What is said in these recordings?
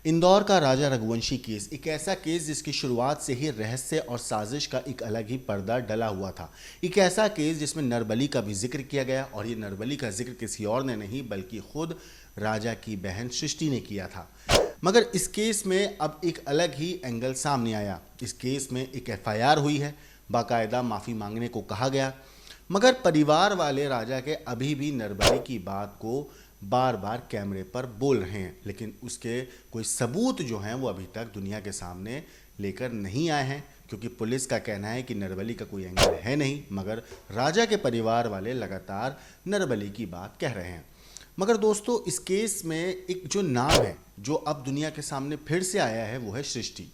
इंदौर का राजा रघुवंशी केस एक ऐसा केस जिसकी शुरुआत से ही रहस्य और साजिश का एक अलग ही पर्दा डला हुआ था। एक ऐसा केस जिसमें नरबली का भी जिक्र किया गया और ये नरबली का जिक्र किसी और ने नहीं बल्कि खुद राजा की बहन सृष्टि ने किया था। मगर इस केस में अब एक अलग ही एंगल सामने आया। इस केस में एक एफआईआर हुई है, बाकायदा माफ़ी मांगने को कहा गया, मगर परिवार वाले राजा के अभी भी नरबली की बात को बार बार कैमरे पर बोल रहे हैं, लेकिन उसके कोई सबूत जो हैं वो अभी तक दुनिया के सामने लेकर नहीं आए हैं, क्योंकि पुलिस का कहना है कि नरबली का कोई एंगल है नहीं, मगर राजा के परिवार वाले लगातार नरबली की बात कह रहे हैं। मगर दोस्तों, इस केस में एक जो नाम है जो अब दुनिया के सामने फिर से आया है वो है सृष्टि।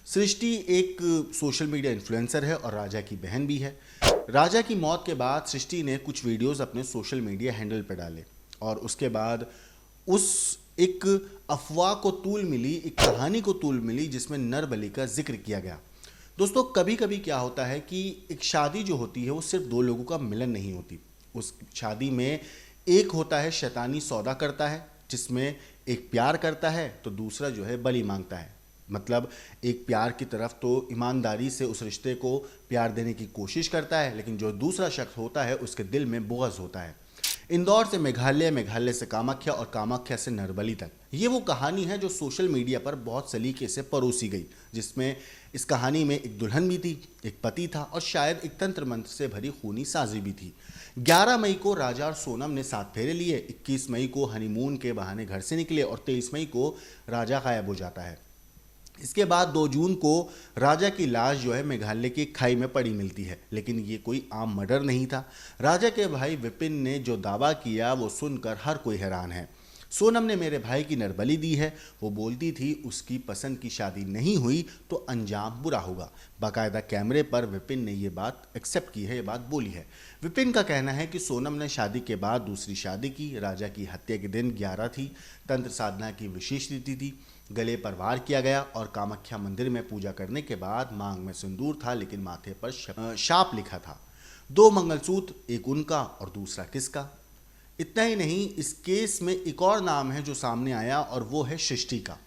सृष्टि एक सोशल मीडिया इन्फ्लुएंसर है और राजा की बहन भी है। राजा की मौत के बाद सृष्टि ने कुछ वीडियोस अपने सोशल मीडिया हैंडल पर डाले और उसके बाद उस एक अफवाह को तूल मिली, एक कहानी को तूल मिली जिसमें नरबली का जिक्र किया गया। दोस्तों, कभी कभी क्या होता है कि एक शादी जो होती है वो सिर्फ दो लोगों का मिलन नहीं होती। उस शादी में एक होता है शैतानी सौदा करता है, जिसमें एक प्यार करता है तो दूसरा जो है बलि मांगता है। मतलब एक प्यार की तरफ तो ईमानदारी से उस रिश्ते को प्यार देने की कोशिश करता है, लेकिन जो दूसरा शख्स होता है उसके दिल में बुग़्ज़ होता है। इंदौर से मेघालय, मेघालय से कामाख्या और कामाख्या से नरबली तक, ये वो कहानी है जो सोशल मीडिया पर बहुत सलीके से परोसी गई, जिसमें इस कहानी में एक दुल्हन भी थी, एक पति था और शायद एक तंत्र मंत्र से भरी खूनी साजी भी थी। 11 मई को राजा और सोनम ने 7 फेरे लिए, 21 मई को हनीमून के बहाने घर से निकले और 23 मई को राजा गायब हो जाता है। इसके बाद 2 जून को राजा की लाश जो है मेघालय की खाई में पड़ी मिलती है, लेकिन ये कोई आम मर्डर नहीं था। राजा के भाई विपिन ने जो दावा किया वो सुनकर हर कोई हैरान है। सोनम ने मेरे भाई की नरबली दी है, वो बोलती थी उसकी पसंद की शादी नहीं हुई तो अंजाम बुरा होगा। बाकायदा कैमरे पर विपिन ने ये बात एक्सेप्ट की है, ये बात बोली है। विपिन का कहना है कि सोनम ने शादी के बाद दूसरी शादी की, राजा की हत्या के दिन 11 थी, तंत्र साधना की विशेष रीति थी, गले पर वार किया गया और कामाख्या मंदिर में पूजा करने के बाद मांग में सिंदूर था, लेकिन माथे पर शाप लिखा था। 2 मंगलसूत्र, एक उनका और दूसरा किसका। इतना ही नहीं, इस केस में एक और नाम है जो सामने आया और वो है सृष्टि का।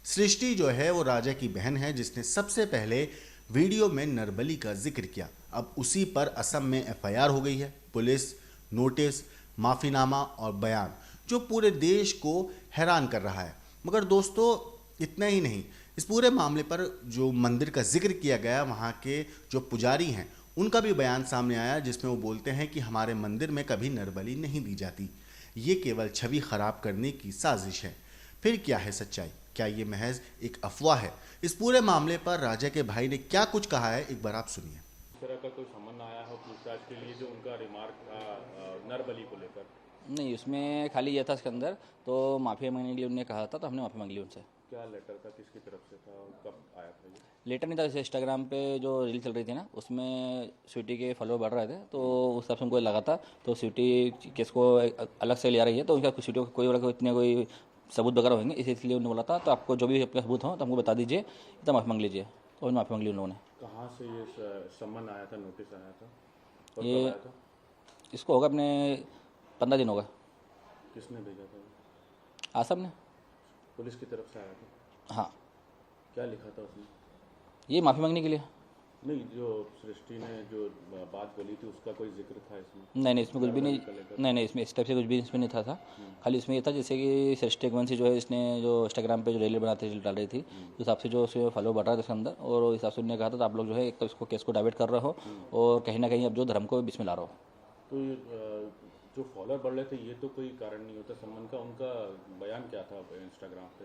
सृष्टि जो है वो राजा की बहन है जिसने सबसे पहले वीडियो में नरबली का जिक्र किया। अब उसी पर असम में एफआईआर हो गई है। पुलिस, नोटिस, माफ़ीनामा और बयान जो पूरे देश को हैरान कर रहा है। मगर दोस्तों, इतना ही नहीं, इस पूरे मामले पर जो मंदिर का जिक्र किया गया, वहाँ के जो पुजारी हैं उनका भी बयान सामने आया, जिसमें वो बोलते हैं कि हमारे मंदिर में कभी नरबली नहीं दी जाती, ये केवल छवि खराब करने की साजिश है। फिर क्या है सच्चाई? क्या ये महज एक अफवाह है? इस पूरे मामले पर राजा के भाई ने क्या कुछ कहा है, एक बार आप सुनिए। इस तरह का कोई समन आया हो पूछताछ के लिए जो उनका रिमार्क था नरबली को लेकर? नहीं, उसमें खाली ये था इसके अंदर, तो माफ़ी मांगने के लिए उन्होंने कहा था, तो हमने माफ़ी मांग ली उनसे। क्या लेटर था, किसकी तरफ से था और कब आया था ये? लेटर नहीं था, जैसे इंस्टाग्राम पे जो रील चल रही थी ना, उसमें स्वीटी के फॉलोअर बढ़ रहे थे, तो उस हिसाब से उनको लगा था, तो स्वीटी केस को अलग से ले आ रही है, तो उनका स्वीटी को कोई वाला इतने कोई सबूत वगैरह होंगे, इसलिए उन्होंने बोला था, तो आपको जो भी अपने सबूत हो तो हमको बता दीजिए, तो माफ़ी मांग लीजिए। तो माफ़ी मांग ली उन लोगों ने। कहाँ से ये समन आया था, नोटिस आया था और ये कब आया था? इसको होगा अपने 15 दिन होगा। किसने भेजा था? आसम ने। पुलिस की तरफ से आया था? हाँ। क्या लिखा था उसमें? ये माफ़ी मांगने के लिए। नहीं, जो सृष्टि ने जो बात बोली थी उसका कोई जिक्र था इसमें? नहीं, इसमें कुछ भी नहीं। नहीं, इसमें इस टाइप से कुछ भी इसमें नहीं था। खाली इसमें ये था जैसे कि सृष्टि रघुवंशी जो है, इसने जो इंस्टाग्राम पे जो रील बनाते रील डाल रही थी, उस हिसाब से जो उसमें फॉलो बढ़ रहा था उसके अंदर, और उस हिसाब से उन्होंने कहा था, तो आप लोग जो है एक तो इसको केस को डाइवर्ट कर रहे हो और कहीं ना कहीं अब जो धर्म को बीच में ला रहे हो। तो ये जो फॉलोअर बढ़ रहे थे ये तो कोई कारण नहीं होता समन का। उनका बयान क्या था इंस्टाग्राम पे?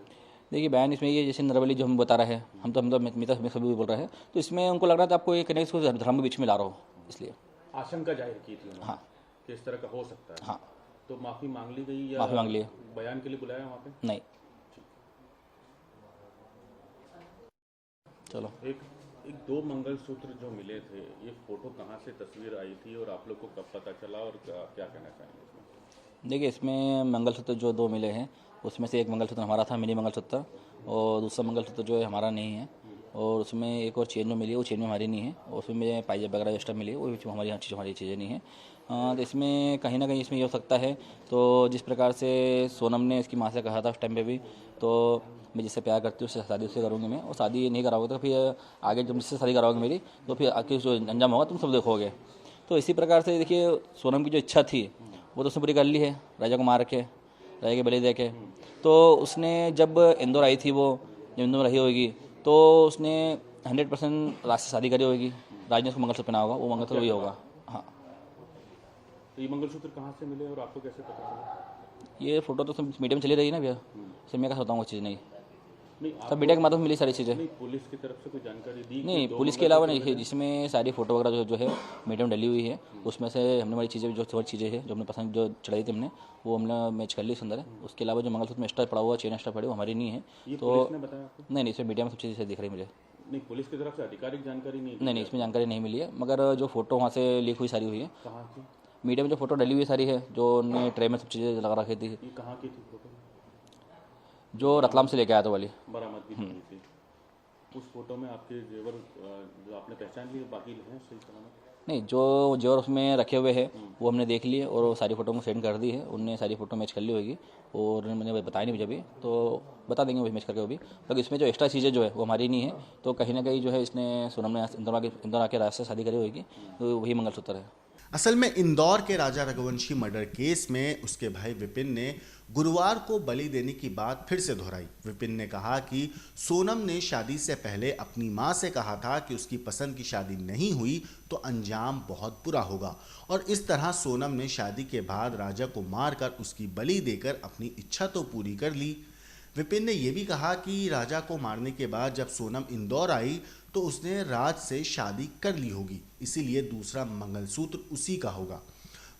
देखिए, बयान इसमें ये जैसे नरबली जो हम बता रहे हैं, हम तो मिता में सभी बोल रहे हैं, तो इसमें उनको लग रहा था आपको ये कनेक्ट धर्म के बीच में ला रहा हो, इसलिए आशंका जाहिर की थी उन्होंने। हाँ। कि इस तरह का हो सकता है। हाँ। तो माफी मांग ली गई या माफ़ी मांग ली? बयान के लिए बुलाया वहाँ पे? नहीं। चलो। एक 2 मंगलसूत्र जो मिले थे, ये फोटो कहाँ से तस्वीर आई थी और आप लोग को कब पता चला और क्या कहना चाहेंगे इसमें? देखिए, इसमें मंगलसूत्र जो 2 मिले हैं, उसमें से एक मंगलसूत्र हमारा था, मिनी मंगलसूत्र, और दूसरा मंगलसूत्र जो है हमारा नहीं है, और उसमें एक और चेन जो मिली है वो चेन में हमारी नहीं है, और उसमें पाइजेब वगैरह एक्स्ट्रा मिली है वो हमारी चीज़ें नहीं है। तो इसमें कहीं ना कहीं इसमें ये हो सकता है, तो जिस प्रकार से सोनम ने इसकी माँ से कहा था उस टाइम पे भी, तो मैं जिससे प्यार करती हूँ उससे शादी उससे करूँगी मैं, और शादी नहीं कराओगे तो फिर आगे जब जिससे शादी कराओगे मेरी तो फिर आगे जो अंजाम होगा तुम सब देखोगे। तो इसी प्रकार से देखिए सोनम की जो इच्छा थी वो तो उसने पूरी कर ली है, राजा को मार के, राजा के बलि दे के। तो उसने जब इंदौर आई थी, वो जब इंदौर रही होगी तो उसने 100% राज से शादी करी होगी, राज ने उसको मंगलसूत्र पहना होगा, वो मंगलसूत्र वही होगा। हाँ, तो ये मंगलसूत्र कहाँ से मिले और आपको कैसे पता चला? ये फोटो तो सब मीडिया में चली रही है ना भैया, सर मैं क्या बताऊँ वो चीज़ नहीं, नहीं सब मीडिया के माध्यम से मिली सारी चीज़ें। नहीं, पुलिस की तरफ से कोई जानकारी दी? नहीं, पुलिस के अलावा नहीं, जिसमें सारी फोटो वगैरह जो है मीडिया में डली हुई है, उसमें से हमने हमारी चीज़ें जो थोड़ी चीज़ें हैं जो हमने पसंद जो चढ़ाई थी हमने वो हमने मैच कर ली सुंदर है। उसके अलावा जो मंगलसूत्र में एक्स्ट्रा पड़ा हुआ, चेन एक्स्ट्रा पड़ी वो हमारी नहीं है। ये तो पुलिस ने बताया आपको? नहीं, इसमें मीडिया में सब चीज़ें दिख रही है मुझे। नहीं, पुलिस की तरफ से आधिकारिक जानकारी नहीं दी? नहीं, इसमें जानकारी नहीं मिली है, मगर जो फोटो वहाँ से लीक हुई सारी हुई है, कहाँ की? मीडिया में जो फोटो डली हुई सारी है, जो उन्होंने ट्रे में सब चीज़ें लगा रखी थी, ये कहाँ की थी फोटो? जो रतलाम से लेके आया था वाली। बरामद की थी। उस फोटो में आपके जेवर जो आपने पहचान लिए बाकी हैं सही सलामत? नहीं, जो जेवर उसमें रखे हुए हैं वो हमने देख लिए और वो सारी फोटो को सेंड कर दी है, उनने सारी फोटो मैच कर ली होगी और उन्होंने मुझे बताया नहीं मुझे भी, तो बता देंगे वही मैच करके वो भी। तो इसमें जो एक्स्ट्रा चीज़ें जो है वो हमारी नहीं है, तो कहीं ना कहीं जो है इसने सोनम ने इंदौर आके राज से शादी करी होगी, तो वही मंगलसूत्र है। असल में इंदौर के राजा रघुवंशी मर्डर केस में उसके भाई विपिन ने गुरुवार को बलि देने की बात फिर से दोहराई। विपिन ने कहा कि सोनम ने शादी से पहले अपनी मां से कहा था कि उसकी पसंद की शादी नहीं हुई तो अंजाम बहुत बुरा होगा, और इस तरह सोनम ने शादी के बाद राजा को मारकर उसकी बलि देकर अपनी इच्छा तो पूरी कर ली। विपिन ने यह भी कहा कि राजा को मारने के बाद जब सोनम इंदौर आई तो उसने राज से शादी कर ली होगी, इसीलिए दूसरा मंगलसूत्र उसी का होगा।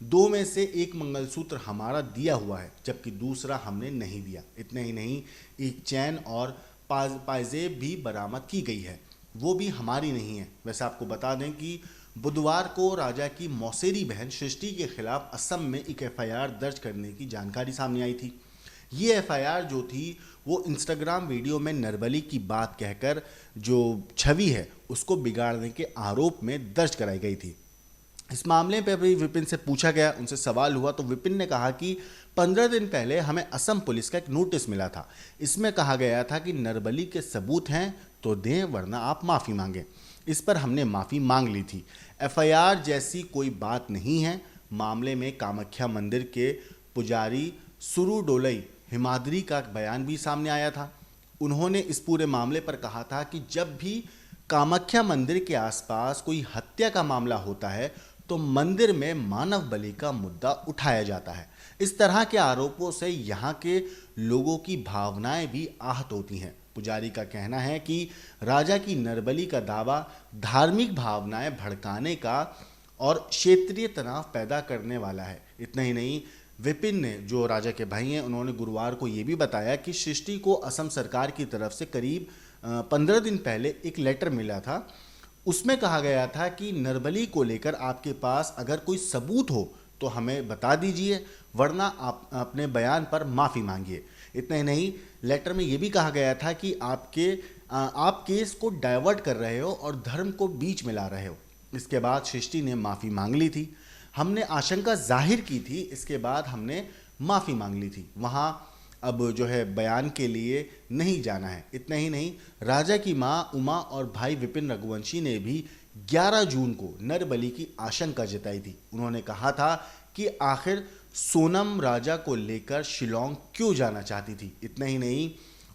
दो में से एक मंगलसूत्र हमारा दिया हुआ है जबकि दूसरा हमने नहीं दिया। इतना ही नहीं, एक चैन और पायजेब भी बरामद की गई है, वो भी हमारी नहीं है। वैसे आपको बता दें कि बुधवार को राजा की मौसेरी बहन सृष्टि के खिलाफ असम में एक एफआईआर दर्ज करने की जानकारी सामने आई थी। ये एफआईआर जो थी वो इंस्टाग्राम वीडियो में नरबली की बात कहकर जो छवि है उसको बिगाड़ने के आरोप में दर्ज कराई गई थी। इस मामले पर भी विपिन से पूछा गया, उनसे सवाल हुआ तो विपिन ने कहा कि 15 दिन पहले हमें असम पुलिस का एक नोटिस मिला था, इसमें कहा गया था कि नरबली के सबूत हैं तो दें वरना आप माफ़ी मांगें। इस पर हमने माफ़ी मांग ली थी। एफआईआर जैसी कोई बात नहीं है। मामले में कामाख्या मंदिर के पुजारी सुरु डोलई हिमाद्री का बयान भी सामने आया था। उन्होंने इस पूरे मामले पर कहा था कि जब भी कामाख्या मंदिर के आसपास कोई हत्या का मामला होता है तो मंदिर में मानव बलि का मुद्दा उठाया जाता है। इस तरह के आरोपों से यहाँ के लोगों की भावनाएं भी आहत होती हैं। पुजारी का कहना है कि राजा की नरबली का दावा धार्मिक भावनाएं भड़काने का और क्षेत्रीय तनाव पैदा करने वाला है। इतना ही नहीं, विपिन ने, जो राजा के भाई हैं, उन्होंने गुरुवार को ये भी बताया कि सृष्टि को असम सरकार की तरफ से करीब 15 दिन पहले एक लेटर मिला था। उसमें कहा गया था कि नरबली को लेकर आपके पास अगर कोई सबूत हो तो हमें बता दीजिए वरना आप अपने बयान पर माफ़ी मांगिए। इतना ही नहीं, लेटर में ये भी कहा गया था कि आप केस को डाइवर्ट कर रहे हो और धर्म को बीच में ला रहे हो। इसके बाद सृष्टि ने माफ़ी मांग ली थी। हमने आशंका जाहिर की थी, इसके बाद हमने माफ़ी मांग ली थी। वहाँ अब जो है बयान के लिए नहीं जाना है। इतना ही नहीं, राजा की माँ उमा और भाई विपिन रघुवंशी ने भी 11 जून को नरबली की आशंका जताई थी। उन्होंने कहा था कि आखिर सोनम राजा को लेकर शिलोंग क्यों जाना चाहती थी। इतना ही नहीं,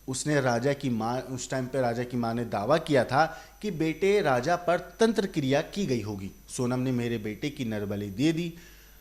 उसने राजा की माँ, उस टाइम पे राजा की माँ ने दावा किया था कि बेटे राजा पर तंत्र क्रिया की गई होगी। सोनम ने मेरे बेटे की नरबली दे दी।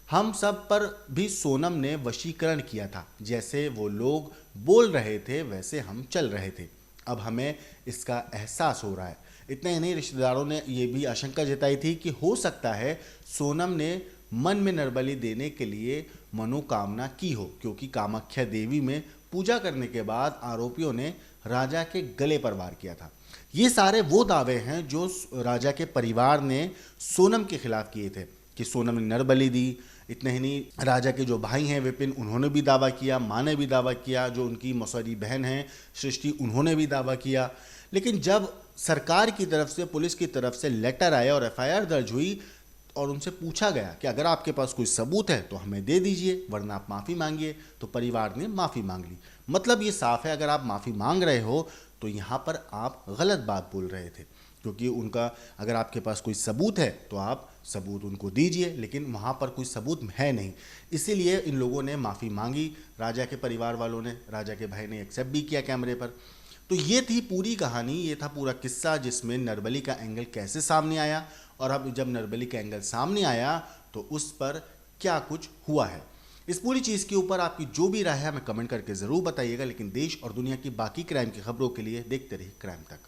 हम सब पर भी सोनम ने वशीकरण किया था। जैसे वो लोग बोल रहे थे वैसे हम चल रहे थे। अब हमें इसका एहसास हो रहा है। इतना ही नहीं, रिश्तेदारों ने ये भी आशंका जताई थी कि हो सकता है सोनम ने मन में नरबली देने के लिए मनोकामना की हो, क्योंकि कामाख्या देवी में पूजा करने के बाद आरोपियों ने राजा के गले पर वार किया था। ये सारे वो दावे हैं जो राजा के परिवार ने सोनम के खिलाफ किए थे कि सोनम ने नरबली दी। इतने ही नहीं, राजा के जो भाई हैं विपिन, उन्होंने भी दावा किया, माँ ने भी दावा किया, जो उनकी मौसेरी बहन हैं सृष्टि, उन्होंने भी दावा किया। लेकिन जब सरकार की तरफ से, पुलिस की तरफ से लेटर आया और एफआईआर दर्ज हुई और उनसे पूछा गया कि अगर आपके पास कोई सबूत है तो हमें दे दीजिए वरना आप माफ़ी मांगिए, तो परिवार ने माफ़ी मांग ली। मतलब ये साफ है, अगर आप माफ़ी मांग रहे हो तो यहाँ पर आप गलत बात बोल रहे थे, क्योंकि उनका अगर आपके पास कोई सबूत है तो आप सबूत उनको दीजिए, लेकिन वहाँ पर कोई सबूत है नहीं, इसीलिए इन लोगों ने माफ़ी मांगी। राजा के परिवार वालों ने, राजा के भाई ने एक्सेप्ट भी किया कैमरे पर। तो ये थी पूरी कहानी, ये था पूरा किस्सा जिसमें नरबली का एंगल कैसे सामने आया, और अब जब नरबली का एंगल सामने आया तो उस पर क्या कुछ हुआ है। इस पूरी चीज़ के ऊपर आपकी जो भी राय है हमें कमेंट करके ज़रूर बताइएगा, लेकिन देश और दुनिया की बाकी क्राइम की खबरों के लिए देखते रहिए क्राइम तक।